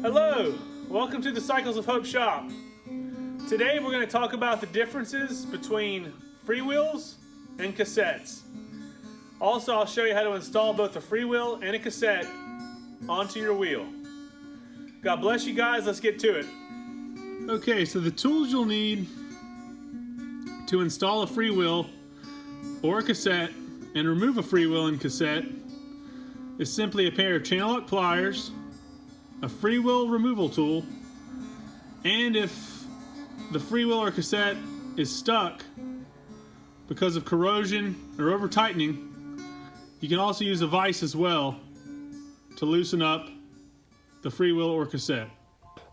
Hello, welcome to the Cycles of Hope shop. Today we're going to talk about the differences between Freewheels and Cassettes. Also, I'll show you how to install both a Freewheel and a cassette onto your wheel. God bless you guys, let's get to it. Okay, so the tools you'll need to install a Freewheel or a cassette and remove a Freewheel and cassette is simply a pair of channel lock pliers, a Freewheel removal tool, and if the Freewheel or cassette is stuck because of corrosion or over tightening, you can also use a vise as well to loosen up the Freewheel or cassette.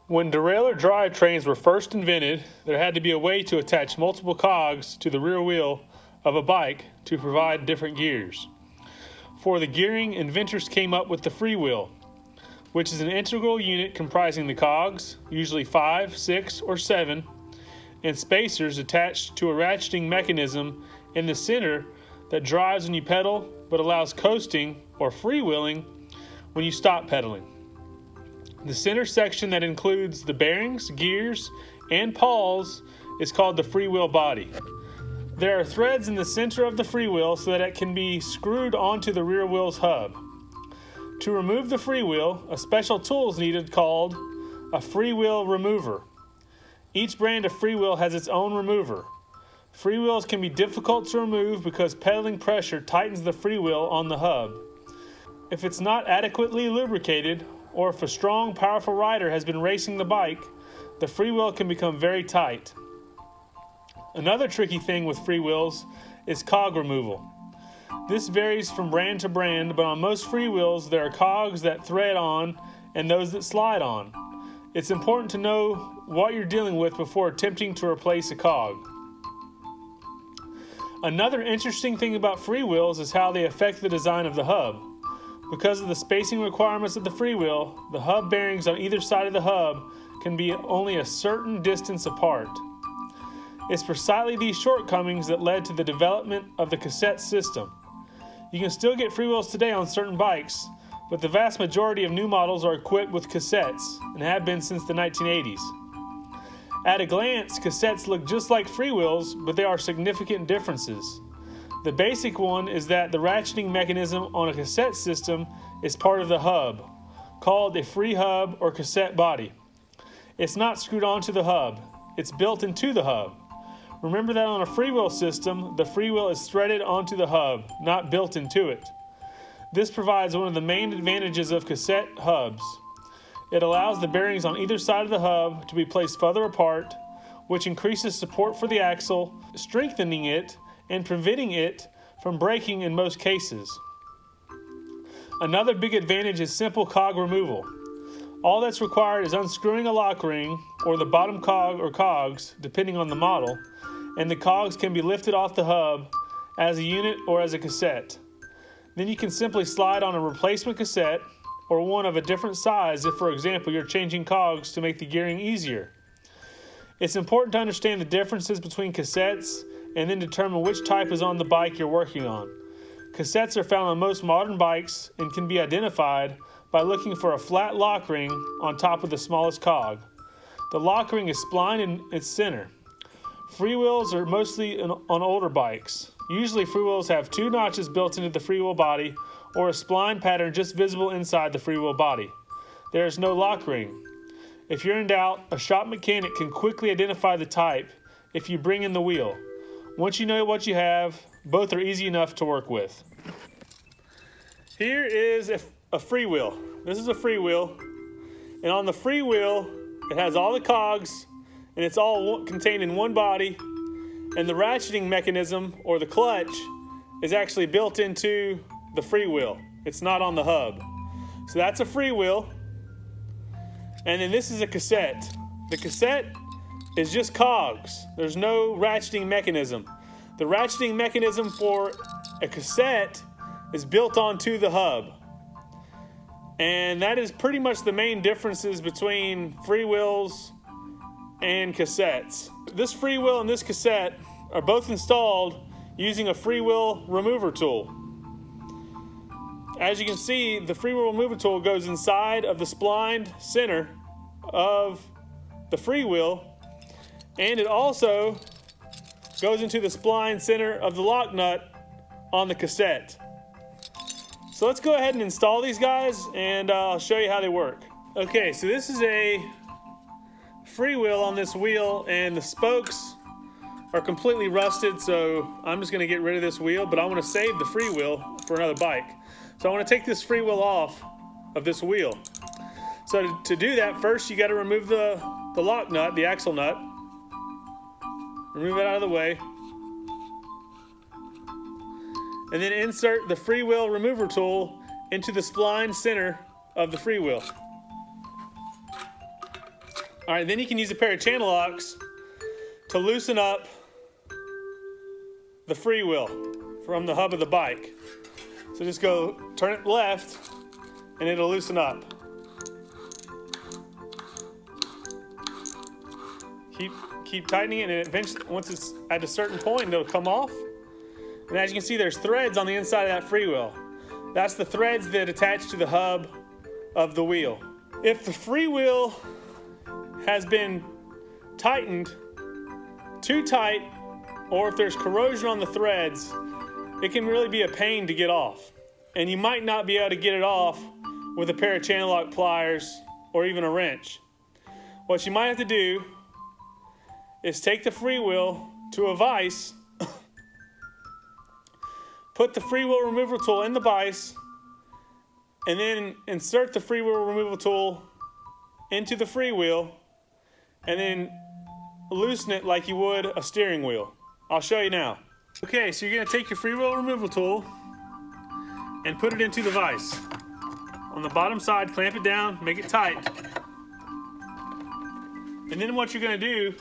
When derailleur drivetrains were first invented, there had to be a way to attach multiple cogs to the rear wheel of a bike to provide different gears. For the gearing, inventors came up with the Freewheel, which is an integral unit comprising the cogs, usually 5, 6, or 7, and spacers attached to a ratcheting mechanism in the center that drives when you pedal but allows coasting or freewheeling when you stop pedaling. The center section that includes the bearings, gears, and pawls is called the freewheel body. There are threads in the center of the freewheel so that it can be screwed onto the rear wheel's hub. To remove the freewheel, a special tool is needed called a freewheel remover. Each brand of freewheel has its own remover. Freewheels can be difficult to remove because pedaling pressure tightens the freewheel on the hub. If it's not adequately lubricated, or if a strong, powerful rider has been racing the bike, the freewheel can become very tight. Another tricky thing with freewheels is cog removal. This varies from brand to brand, but on most Freewheels there are cogs that thread on and those that slide on. It's important to know what you're dealing with before attempting to replace a cog. Another interesting thing about Freewheels is how they affect the design of the hub. Because of the spacing requirements of the Freewheel, the hub bearings on either side of the hub can be only a certain distance apart. It's precisely these shortcomings that led to the development of the cassette system. You can still get Freewheels today on certain bikes, but the vast majority of new models are equipped with cassettes and have been since the 1980s. At a glance, cassettes look just like Freewheels, but there are significant differences. The basic one is that the ratcheting mechanism on a cassette system is part of the hub, called a free hub or cassette body. It's not screwed onto the hub, it's built into the hub. Remember that on a Freewheel system, the Freewheel is threaded onto the hub, not built into it. This provides one of the main advantages of cassette hubs. It allows the bearings on either side of the hub to be placed further apart, which increases support for the axle, strengthening it and preventing it from breaking in most cases. Another big advantage is simple cog removal. All that's required is unscrewing a lock ring or the bottom cog or cogs, depending on the model, and the cogs can be lifted off the hub as a unit or as a cassette. Then you can simply slide on a replacement cassette or one of a different size if, for example, you're changing cogs to make the gearing easier. It's important to understand the differences between cassettes and then determine which type is on the bike you're working on. Cassettes are found on most modern bikes and can be identified by looking for a flat lock ring on top of the smallest cog. The lock ring is splined in its center. Freewheels are mostly on older bikes. Usually Freewheels have 2 notches built into the freewheel body or a spline pattern just visible inside the freewheel body. There is no lock ring. If you're in doubt, a shop mechanic can quickly identify the type if you bring in the wheel. Once you know what you have, both are easy enough to work with. Here is a Freewheel. This is a Freewheel, and on the Freewheel it has all the cogs and it's all contained in one body, and the ratcheting mechanism or the clutch is actually built into the Freewheel. It's not on the hub. So that's a Freewheel, and then this is a cassette. The cassette is just cogs. There's no ratcheting mechanism. The ratcheting mechanism for a cassette is built onto the hub. And that is pretty much the main differences between Freewheels and cassettes. This Freewheel and this cassette are both installed using a Freewheel remover tool. As you can see, the Freewheel remover tool goes inside of the splined center of the Freewheel, and it also goes into the spline center of the lock nut on the cassette. So let's go ahead and install these guys, and I'll show you how they work. Okay, so this is a Freewheel on this wheel, and the spokes are completely rusted, so I'm just gonna get rid of this wheel, but I wanna save the Freewheel for another bike. So I wanna take this Freewheel off of this wheel. So to do that, first you gotta remove the lock nut, the axle nut. Remove it out of the way. And then insert the Freewheel remover tool into the spline center of the Freewheel. All right, then you can use a pair of channel locks to loosen up the Freewheel from the hub of the bike. So just go turn it left and it'll loosen up. Keep tightening it, and eventually, once it's at a certain point, it'll come off. And as you can see, there's threads on the inside of that Freewheel. That's the threads that attach to the hub of the wheel. If the Freewheel has been tightened too tight, or if there's corrosion on the threads, it can really be a pain to get off. And you might not be able to get it off with a pair of channel lock pliers or even a wrench. What you might have to do is take the Freewheel to a vise, put the Freewheel removal tool in the vise, and then insert the Freewheel removal tool into the Freewheel, and then loosen it like you would a steering wheel. I'll show you now. Okay, so you're gonna take your Freewheel removal tool and put it into the vise. On the bottom side, clamp it down, make it tight. And then what you're gonna do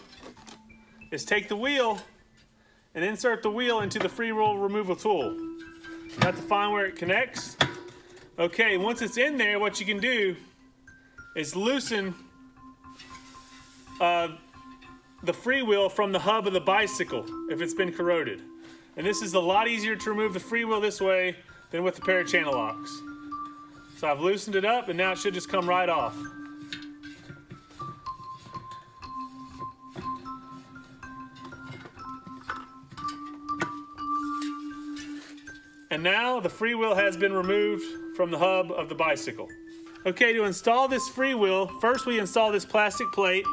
is take the wheel and insert the wheel into the Freewheel removal tool. You have to find where it connects. Okay, once it's in there, what you can do is loosen the Freewheel from the hub of the bicycle if it's been corroded. And this is a lot easier to remove the Freewheel this way than with a pair of channel locks. So I've loosened it up, and now it should just come right off. And now the Freewheel has been removed from the hub of the bicycle. Okay, to install this Freewheel, first we install this plastic plate,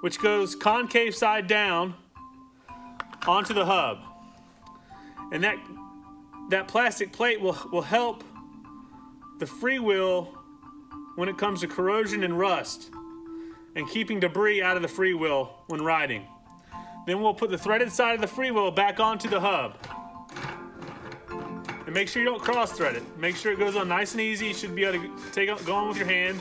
which goes concave side down onto the hub. And that plastic plate will help the Freewheel when it comes to corrosion and rust, and keeping debris out of the Freewheel when riding. Then we'll put the threaded side of the Freewheel back onto the hub. And make sure you don't cross thread it. Make sure it goes on nice and easy. You should be able to go on with your hand.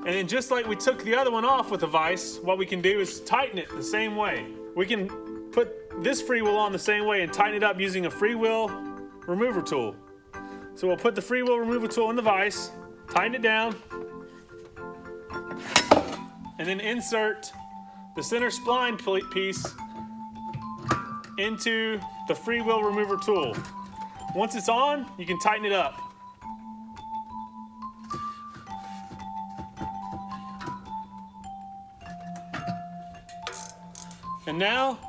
And then just like we took the other one off with a vise, what we can do is tighten it the same way. We can put this Freewheel on the same way and tighten it up using a Freewheel remover tool. So we'll put the Freewheel remover tool in the vise, tighten it down, and then insert the center spline piece into the Freewheel remover tool. Once it's on, you can tighten it up. And now,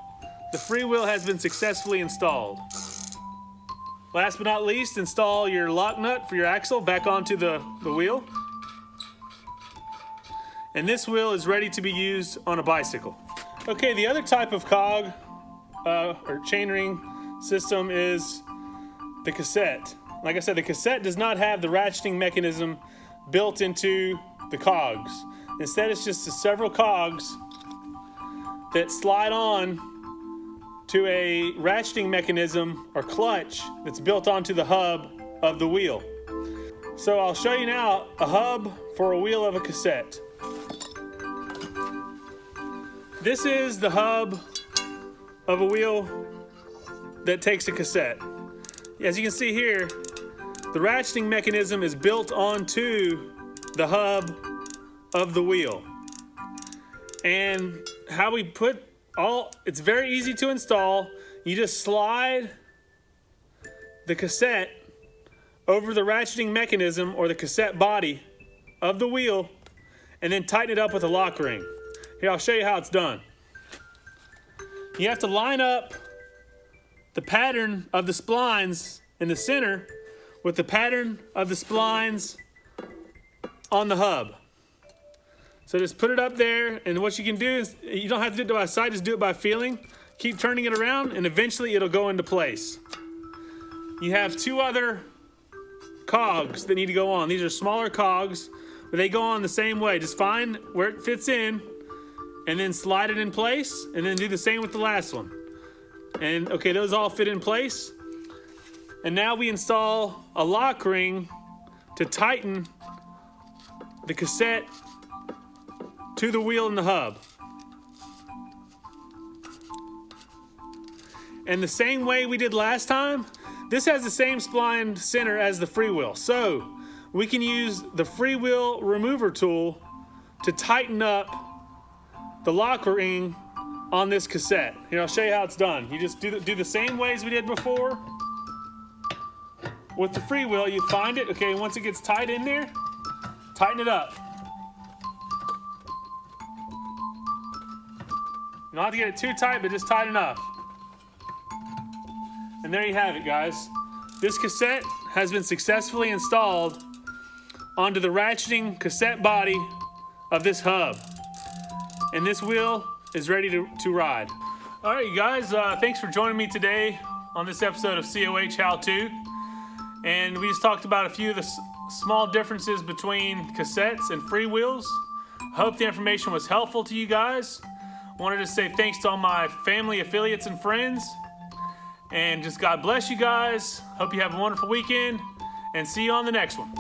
the Freewheel has been successfully installed. Last but not least, install your lock nut for your axle back onto the wheel. And this wheel is ready to be used on a bicycle. Okay, the other type of cog or chainring system is the cassette. Like I said, the cassette does not have the ratcheting mechanism built into the cogs. Instead, it's just several cogs that slide on to a ratcheting mechanism or clutch that's built onto the hub of the wheel. So I'll show you now a hub for a wheel of a cassette. This is the hub of a wheel that takes a cassette. As you can see here, the ratcheting mechanism is built onto the hub of the wheel. And how we put it's very easy to install. You just slide the cassette over the ratcheting mechanism or the cassette body of the wheel, and then tighten it up with a lock ring. Here, I'll show you how it's done. You have to line up the pattern of the splines in the center with the pattern of the splines on the hub. So just put it up there, and what you can do is, you don't have to do it by sight, just do it by feeling. Keep turning it around, and eventually it'll go into place. You have two other cogs that need to go on. These are smaller cogs, but they go on the same way. Just find where it fits in, and then slide it in place, and then do the same with the last one. And okay, those all fit in place. And now we install a lock ring to tighten the cassette to the wheel and the hub. And the same way we did last time, this has the same spline center as the Freewheel. So we can use the Freewheel remover tool to tighten up the lock ring on this cassette. Here, I'll show you how it's done. You just do the same ways we did before. With the Freewheel, you find it. Okay, once it gets tight in there, tighten it up. You don't have to get it too tight, but just tight enough. And there you have it, guys. This cassette has been successfully installed onto the ratcheting cassette body of this hub. And this wheel is ready to ride. All right, you guys, thanks for joining me today on this episode of COH How To. And we just talked about a few of the small differences between cassettes and Freewheels. I hope the information was helpful to you guys. Wanted to say thanks to all my family, affiliates, and friends. And just God bless you guys. Hope you have a wonderful weekend. And see you on the next one.